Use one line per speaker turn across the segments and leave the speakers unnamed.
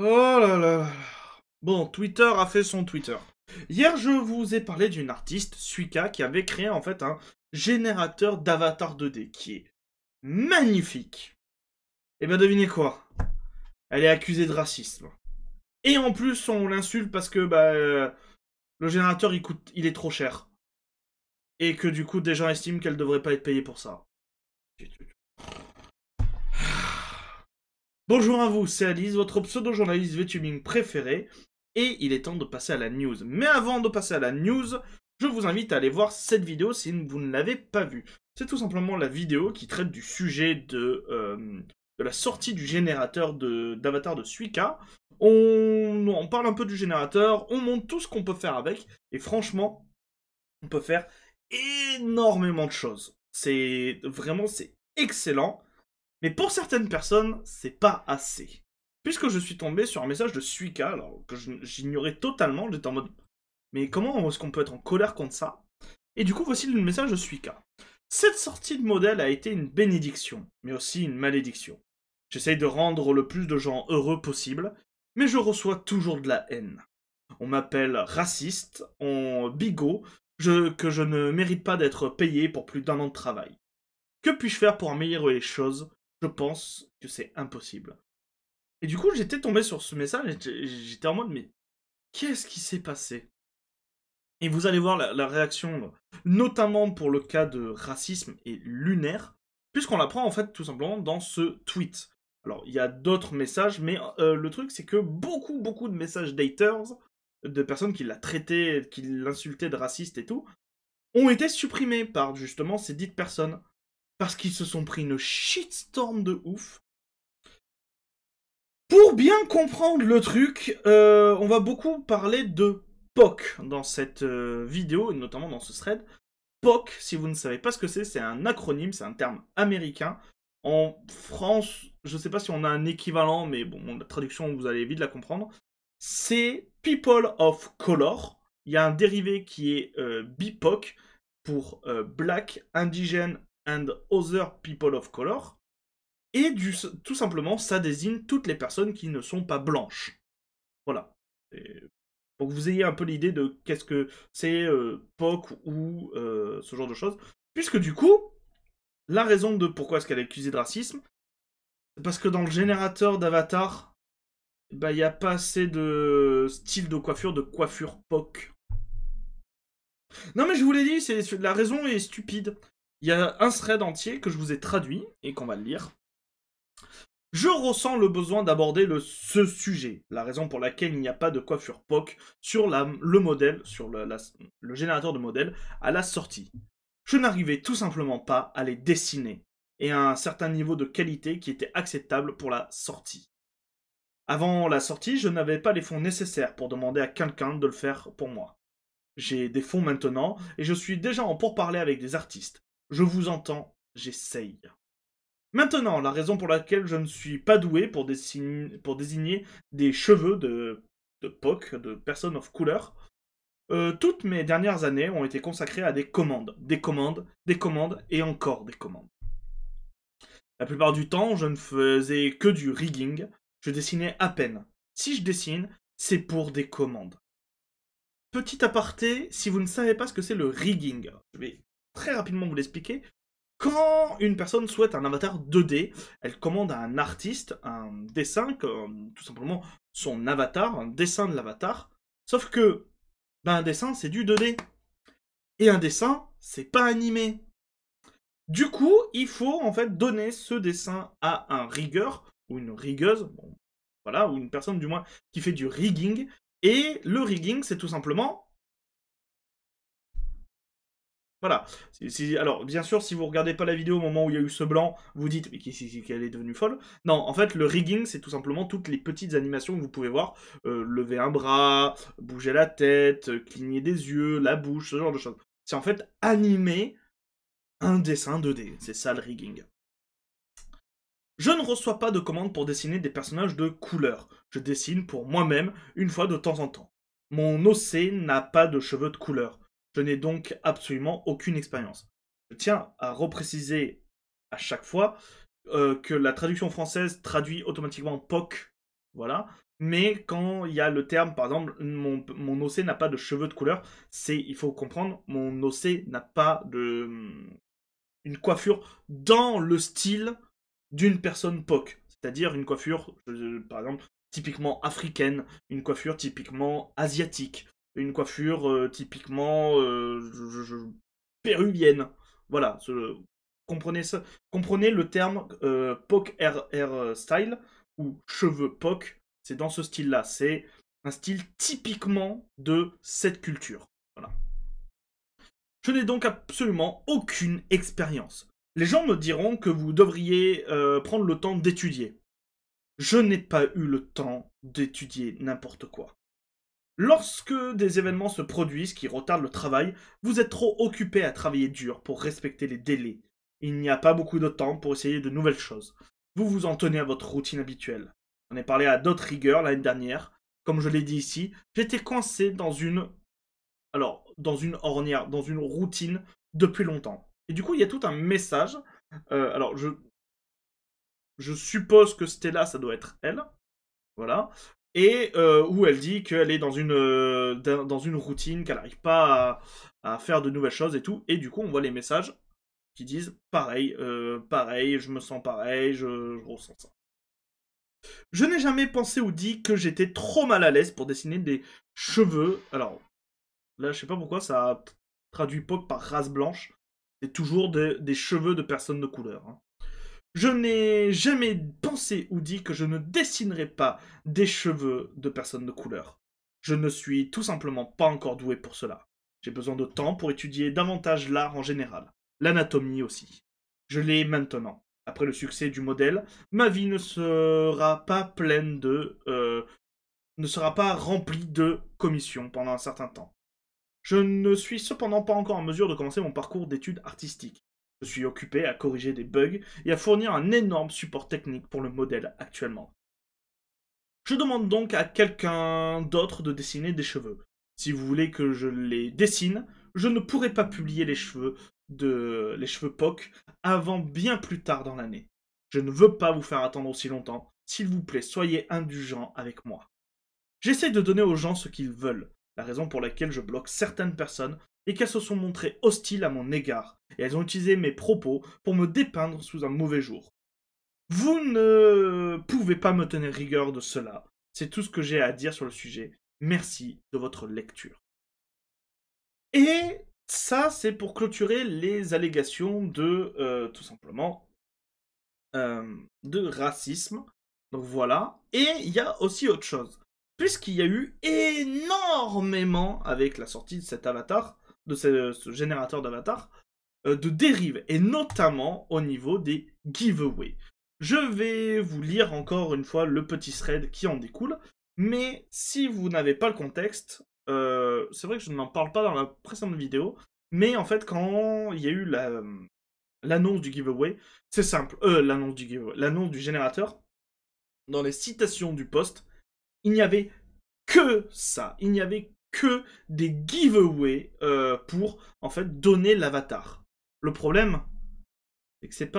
Oh là là là là. Bon, Twitter a fait son Twitter. Hier, je vous ai parlé d'une artiste, Suika, qui avait créé en fait un générateur d'avatar 2D qui est magnifique. Et ben devinez quoi? Elle est accusée de racisme. Et en plus, on l'insulte parce que le générateur il est trop cher. Et que du coup, des gens estiment qu'elle devrait pas être payée pour ça. Bonjour à vous, c'est Alice, votre pseudo-journaliste VTubing préféré, et il est temps de passer à la news. Mais avant de passer à la news, je vous invite à aller voir cette vidéo si vous ne l'avez pas vue. C'est tout simplement la vidéo qui traite du sujet de la sortie du générateur d'avatar de Suika. On parle un peu du générateur, on montre tout ce qu'on peut faire avec, et franchement, on peut faire énormément de choses. C'est excellent. Mais pour certaines personnes, c'est pas assez. Puisque je suis tombé sur un message de Suika, alors que j'ignorais totalement, j'étais en mode mais comment est-ce qu'on peut être en colère contre ça? Et du coup, voici le message de Suika. Cette sortie de modèle a été une bénédiction, mais aussi une malédiction. J'essaye de rendre le plus de gens heureux possible, mais je reçois toujours de la haine. On m'appelle raciste, bigot, que je ne mérite pas d'être payé pour plus d'1 an de travail. Que puis-je faire pour améliorer les choses? Je pense que c'est impossible. Et du coup, j'étais tombé sur ce message et j'étais en mode, mais qu'est-ce qui s'est passé? Et vous allez voir la réaction, notamment pour le cas de racisme et lunaire, puisqu'on l'apprend en fait tout simplement dans ce tweet. Alors, il y a d'autres messages, mais le truc c'est que beaucoup de messages d'haters, de personnes qui l'a traité, qui l'insultaient de raciste et tout, ont été supprimés par justement ces dites personnes. Parce qu'ils se sont pris une shitstorm de ouf. Pour bien comprendre le truc, on va beaucoup parler de POC dans cette vidéo, et notamment dans ce thread. POC, si vous ne savez pas ce que c'est un acronyme, c'est un terme américain. En France, je ne sais pas si on a un équivalent, mais bon, la traduction, vous allez vite la comprendre. C'est People of Color. Il y a un dérivé qui est BIPOC pour Black, Indigène and Other People of Color. Et tout simplement, ça désigne toutes les personnes qui ne sont pas blanches. Voilà. Et pour que vous ayez un peu l'idée de qu'est-ce que c'est POC ou ce genre de choses. Puisque du coup, la raison de pourquoi est-ce qu'elle est accusée de racisme, c'est parce que dans le générateur d'avatar, il n'y a pas assez de style de coiffure POC. Non mais je vous l'ai dit, la raison est stupide. Il y a un thread entier que je vous ai traduit et qu'on va le lire. Je ressens le besoin d'aborder ce sujet, la raison pour laquelle il n'y a pas de coiffure POC sur le modèle, sur le générateur de modèle à la sortie. Je n'arrivais tout simplement pas à les dessiner, et à un certain niveau de qualité qui était acceptable pour la sortie. Avant la sortie, je n'avais pas les fonds nécessaires pour demander à quelqu'un de le faire pour moi. J'ai des fonds maintenant, et je suis déjà en pourparlers avec des artistes. Je vous entends, j'essaye. Maintenant, la raison pour laquelle je ne suis pas doué pour désigner des cheveux de POC, de personnes of couleur, toutes mes dernières années ont été consacrées à des commandes, des commandes, des commandes et encore des commandes. La plupart du temps, je ne faisais que du rigging, je dessinais à peine. Si je dessine, c'est pour des commandes. Petit aparté, si vous ne savez pas ce que c'est le rigging, je vais très rapidement vous l'expliquer. Quand une personne souhaite un avatar 2D, elle commande à un artiste un dessin, tout simplement son avatar, un dessin de l'avatar. Sauf que, un dessin, c'est du 2D. Et un dessin, c'est pas animé. Du coup, il faut en fait donner ce dessin à un rigueur, ou une rigueuse, bon, voilà, ou une personne du moins qui fait du rigging. Et le rigging, c'est tout simplement voilà. Alors, bien sûr, si vous regardez pas la vidéo au moment où il y a eu ce blanc, vous dites, mais qu'elle est devenue folle. Non, en fait, le rigging, c'est tout simplement toutes les petites animations que vous pouvez voir. Lever un bras, bouger la tête, cligner des yeux, la bouche, ce genre de choses. C'est en fait animer un dessin 2D. C'est ça le rigging. Je ne reçois pas de commandes pour dessiner des personnages de couleur. Je dessine pour moi-même une fois de temps en temps. Mon OC n'a pas de cheveux de couleur. Je n'ai donc absolument aucune expérience. Je tiens à repréciser à chaque fois que la traduction française traduit automatiquement POC voilà. Mais quand il y a le terme, par exemple, mon OC n'a pas de cheveux de couleur, il faut comprendre, mon OC n'a pas une coiffure dans le style d'une personne POC. C'est-à-dire une coiffure, par exemple, typiquement africaine, une coiffure typiquement asiatique, une coiffure typiquement péruvienne. Voilà, comprenez ça. Comprenez le terme POC hair style ou cheveux POC. C'est dans ce style-là. C'est un style typiquement de cette culture. Voilà. Je n'ai donc absolument aucune expérience. Les gens me diront que vous devriez prendre le temps d'étudier. Je n'ai pas eu le temps d'étudier n'importe quoi. Lorsque des événements se produisent qui retardent le travail, vous êtes trop occupé à travailler dur pour respecter les délais. Il n'y a pas beaucoup de temps pour essayer de nouvelles choses. Vous vous en tenez à votre routine habituelle. J'en ai parlé à d'autres rigueurs l'année dernière. Comme je l'ai dit ici, j'étais coincé dans une ornière, dans une routine depuis longtemps. Et du coup, il y a tout un message. Alors, je suppose que Stella, ça doit être elle. Voilà. Et où elle dit qu'elle est dans une routine, qu'elle n'arrive pas à faire de nouvelles choses et tout. Et du coup, on voit les messages qui disent pareil, pareil, je me sens pareil, je ressens ça. Je n'ai jamais pensé ou dit que j'étais trop mal à l'aise pour dessiner des cheveux. Alors, là, je sais pas pourquoi ça traduit POC par race blanche. C'est toujours des cheveux de personnes de couleur. Hein. Je n'ai jamais pensé ou dit que je ne dessinerais pas des cheveux de personnes de couleur. Je ne suis tout simplement pas encore doué pour cela. J'ai besoin de temps pour étudier davantage l'art en général, l'anatomie aussi. Je l'ai maintenant. Après le succès du modèle, ma vie ne sera pas ne sera pas remplie de commissions pendant un certain temps. Je ne suis cependant pas encore en mesure de commencer mon parcours d'études artistiques. Je suis occupé à corriger des bugs et à fournir un énorme support technique pour le modèle actuellement. Je demande donc à quelqu'un d'autre de dessiner des cheveux. Si vous voulez que je les dessine, je ne pourrai pas publier les cheveux POC avant bien plus tard dans l'année. Je ne veux pas vous faire attendre aussi longtemps. S'il vous plaît, soyez indulgents avec moi. J'essaie de donner aux gens ce qu'ils veulent. La raison pour laquelle je bloque certaines personnes est qu'elles se sont montrées hostiles à mon égard, et elles ont utilisé mes propos pour me dépeindre sous un mauvais jour. Vous ne pouvez pas me tenir rigueur de cela. C'est tout ce que j'ai à dire sur le sujet. Merci de votre lecture. Et ça, c'est pour clôturer les allégations tout simplement, de racisme. Donc voilà. Et il y a aussi autre chose. Puisqu'il y a eu énormément, avec la sortie de cet avatar, de ce générateur d'avatar, de dérives, et notamment au niveau des giveaways. Je vais vous lire encore une fois le petit thread qui en découle, mais si vous n'avez pas le contexte, c'est vrai que je n'en parle pas dans la précédente vidéo, mais en fait quand il y a eu l'annonce du giveaway, c'est simple, l'annonce du générateur, dans les citations du post, il n'y avait que ça. Il n'y avait que des giveaways pour en fait donner l'avatar. Le problème, c'est que c'est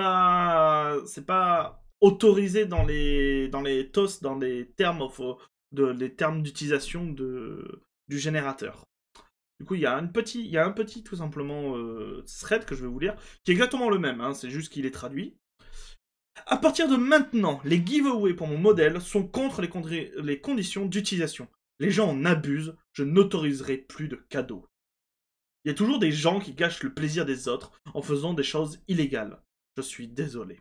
pas autorisé dans les TOS, dans les termes les termes d'utilisation du générateur. Du coup, il y a un petit tout simplement thread que je vais vous lire, qui est exactement le même, hein, c'est juste qu'il est traduit. À partir de maintenant, les giveaways pour mon modèle sont contre les conditions d'utilisation. Les gens en abusent, je n'autoriserai plus de cadeaux. Il y a toujours des gens qui gâchent le plaisir des autres en faisant des choses illégales. Je suis désolé.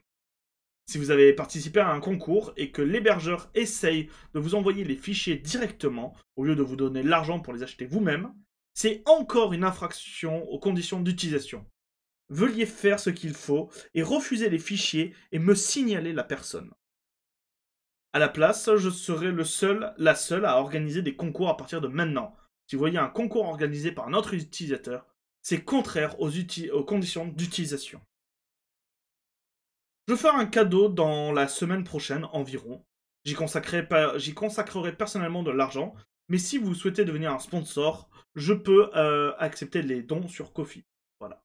Si vous avez participé à un concours et que l'hébergeur essaye de vous envoyer les fichiers directement, au lieu de vous donner l'argent pour les acheter vous-même, c'est encore une infraction aux conditions d'utilisation. Veuillez faire ce qu'il faut et refuser les fichiers et me signaler la personne. À la place, je serai la seule à organiser des concours à partir de maintenant. Si vous voyez un concours organisé par un autre utilisateur, c'est contraire aux conditions d'utilisation. Je ferai un cadeau dans la semaine prochaine environ. J'y consacrerai personnellement de l'argent, mais si vous souhaitez devenir un sponsor, je peux accepter les dons sur Ko-fi. Voilà.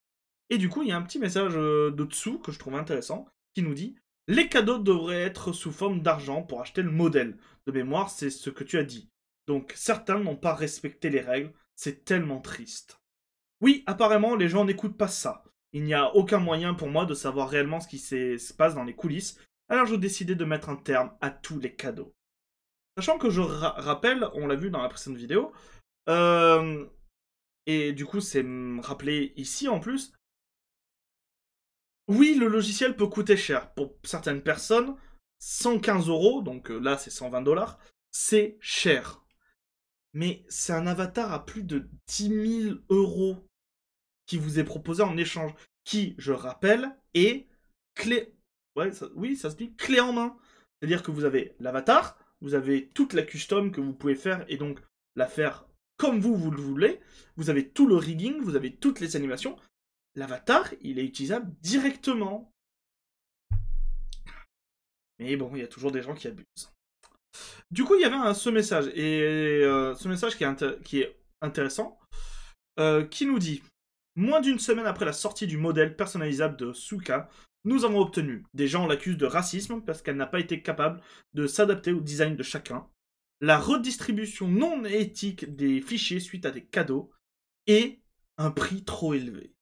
Et du coup, il y a un petit message de dessous que je trouve intéressant qui nous dit: les cadeaux devraient être sous forme d'argent pour acheter le modèle. de mémoire, c'est ce que tu as dit. Donc certains n'ont pas respecté les règles, c'est tellement triste. Oui, apparemment, les gens n'écoutent pas ça. Il n'y a aucun moyen pour moi de savoir réellement ce qui se passe dans les coulisses, alors j'ai décidé de mettre un terme à tous les cadeaux. Sachant que je rappelle, on l'a vu dans la précédente vidéo, et du coup c'est rappelé ici en plus, oui, le logiciel peut coûter cher. Pour certaines personnes, 115 €, donc là c'est 120 $, c'est cher. Mais c'est un avatar à plus de 10 000 € qui vous est proposé en échange, qui, je rappelle, est clé... Ouais, oui, ça se dit clé en main. C'est-à-dire que vous avez l'avatar, vous avez toute la custom que vous pouvez faire, et donc la faire comme vous le voulez. Vous avez tout le rigging, vous avez toutes les animations. L'avatar, il est utilisable directement. Mais bon, il y a toujours des gens qui abusent. Du coup, il y avait ce message, et ce message qui est intéressant, qui nous dit: moins d'une semaine après la sortie du modèle personnalisable de Suka, nous avons obtenu. Des gens l'accusent de racisme parce qu'elle n'a pas été capable de s'adapter au design de chacun, la redistribution non éthique des fichiers suite à des cadeaux, et un prix trop élevé.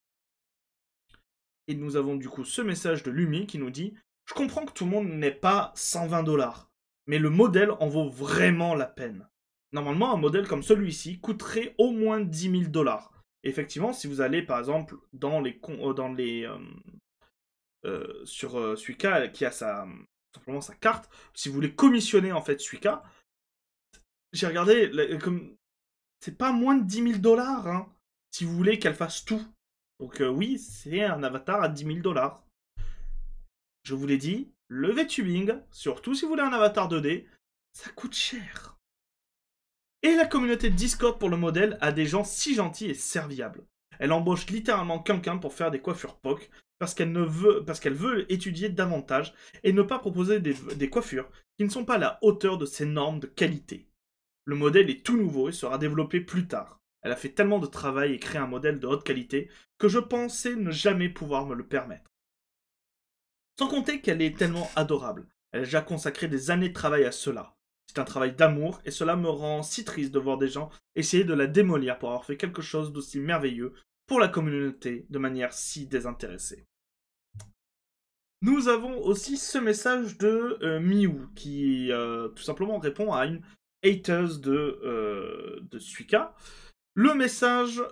Et nous avons du coup ce message de Lumi qui nous dit: je comprends que tout le monde n'ait pas 120 $, mais le modèle en vaut vraiment la peine. Normalement, un modèle comme celui-ci coûterait au moins 10 000 $. Effectivement, si vous allez par exemple dans les sur Suika qui a simplement sa carte, si vous voulez commissionner en fait Suika, j'ai regardé, comme c'est pas moins de 10 000 $, hein, si vous voulez qu'elle fasse tout. Donc oui, c'est un avatar à 10 000 $. Je vous l'ai dit, le VTubing, surtout si vous voulez un avatar 2D, ça coûte cher. Et la communauté Discord pour le modèle a des gens si gentils et serviables. Elle embauche littéralement quelqu'un pour faire des coiffures POC parce qu'elle veut étudier davantage et ne pas proposer des coiffures qui ne sont pas à la hauteur de ses normes de qualité. Le modèle est tout nouveau et sera développé plus tard. Elle a fait tellement de travail et créé un modèle de haute qualité que je pensais ne jamais pouvoir me le permettre. Sans compter qu'elle est tellement adorable. Elle a déjà consacré des années de travail à cela. C'est un travail d'amour et cela me rend si triste de voir des gens essayer de la démolir pour avoir fait quelque chose d'aussi merveilleux pour la communauté de manière si désintéressée. Nous avons aussi ce message de Miu qui tout simplement répond à une haters de Suika. Le message,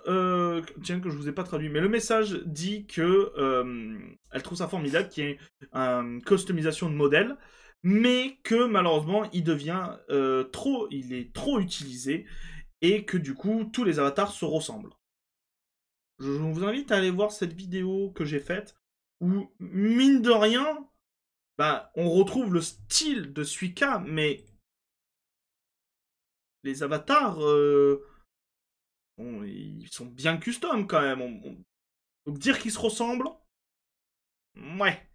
tiens que je vous ai pas traduit, mais le message dit que elle trouve ça formidable qu'il y ait une customisation de modèle, mais que malheureusement il est trop utilisé et que du coup tous les avatars se ressemblent. Je vous invite à aller voir cette vidéo que j'ai faite où mine de rien, bah, on retrouve le style de Suika, mais les avatars bon, ils sont bien custom quand même. Donc dire qu'ils se ressemblent, ouais.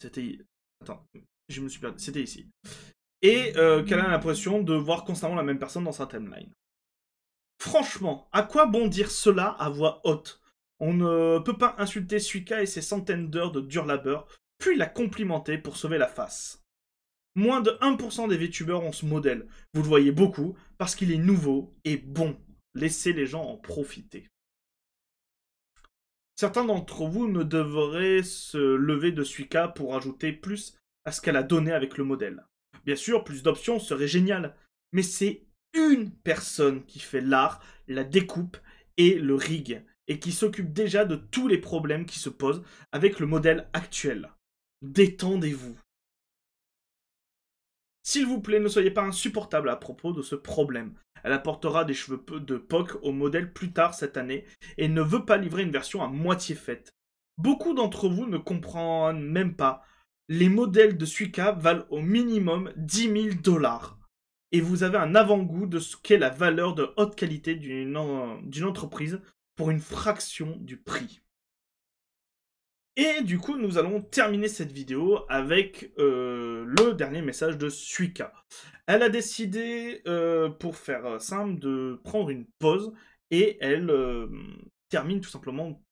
C'était... Attends, je me suis perdu. C'était ici. Et qu'elle a l'impression de voir constamment la même personne dans sa timeline. Franchement, à quoi bon dire cela à voix haute? On ne peut pas insulter Suika et ses centaines d'heures de dur labeur, puis la complimenter pour sauver la face. Moins de 1% des VTubers ont ce modèle. Vous le voyez beaucoup, parce qu'il est nouveau et bon. Laissez les gens en profiter. Certains d'entre vous ne devraient se lever de Suika pour ajouter plus à ce qu'elle a donné avec le modèle. Bien sûr, plus d'options serait génial, mais c'est une personne qui fait l'art, la découpe et le rig, et qui s'occupe déjà de tous les problèmes qui se posent avec le modèle actuel. Détendez-vous. S'il vous plaît, ne soyez pas insupportable à propos de ce problème. Elle apportera des cheveux de POC au modèle plus tard cette année et ne veut pas livrer une version à moitié faite. Beaucoup d'entre vous ne comprennent même pas. Les modèles de Suika valent au minimum 10 000 $. Et vous avez un avant-goût de ce qu'est la valeur de haute qualité d'une entreprise pour une fraction du prix. Et du coup, nous allons terminer cette vidéo avec le dernier message de Suika. Elle a décidé, pour faire simple, de prendre une pause et elle termine tout simplement...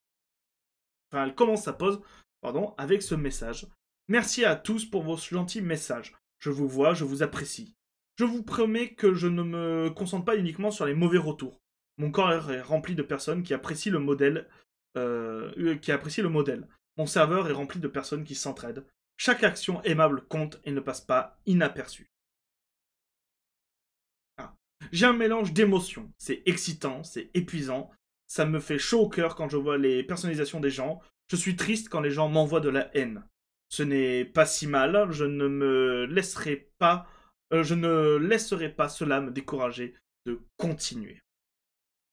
Enfin, elle commence sa pause, pardon, avec ce message. Merci à tous pour vos gentils messages. Je vous vois, je vous apprécie. Je vous promets que je ne me concentre pas uniquement sur les mauvais retours. Mon corps est rempli de personnes qui apprécient le modèle. Mon serveur est rempli de personnes qui s'entraident. Chaque action aimable compte et ne passe pas inaperçue. Ah. J'ai un mélange d'émotions. C'est excitant, c'est épuisant. Ça me fait chaud au cœur quand je vois les personnalisations des gens. Je suis triste quand les gens m'envoient de la haine. Ce n'est pas si mal. Je ne laisserai pas cela me décourager de continuer.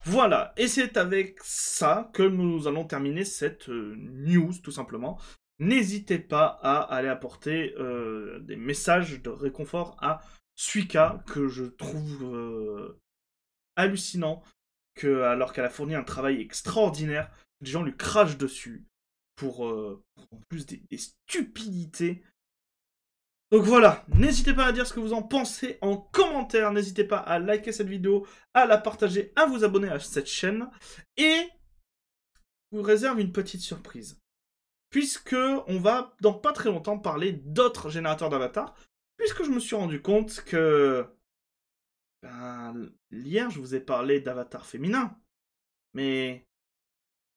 Voilà, et c'est avec ça que nous allons terminer cette news, tout simplement. N'hésitez pas à aller apporter des messages de réconfort à Suika, que je trouve hallucinant, que, alors qu'elle a fourni un travail extraordinaire, les gens lui crachent dessus pour en plus des stupidités. Donc voilà, n'hésitez pas à dire ce que vous en pensez en commentaire, n'hésitez pas à liker cette vidéo, à la partager, à vous abonner à cette chaîne, et je vous réserve une petite surprise. Puisque on va dans pas très longtemps parler d'autres générateurs d'avatars, puisque je me suis rendu compte que hier je vous ai parlé d'avatars féminins, mais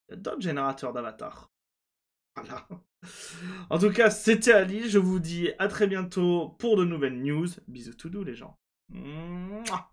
il y a d'autres générateurs d'avatars. Voilà. En tout cas, c'était Ali. Je vous dis à très bientôt pour de nouvelles news. Bisous tout doux, les gens. Mouah.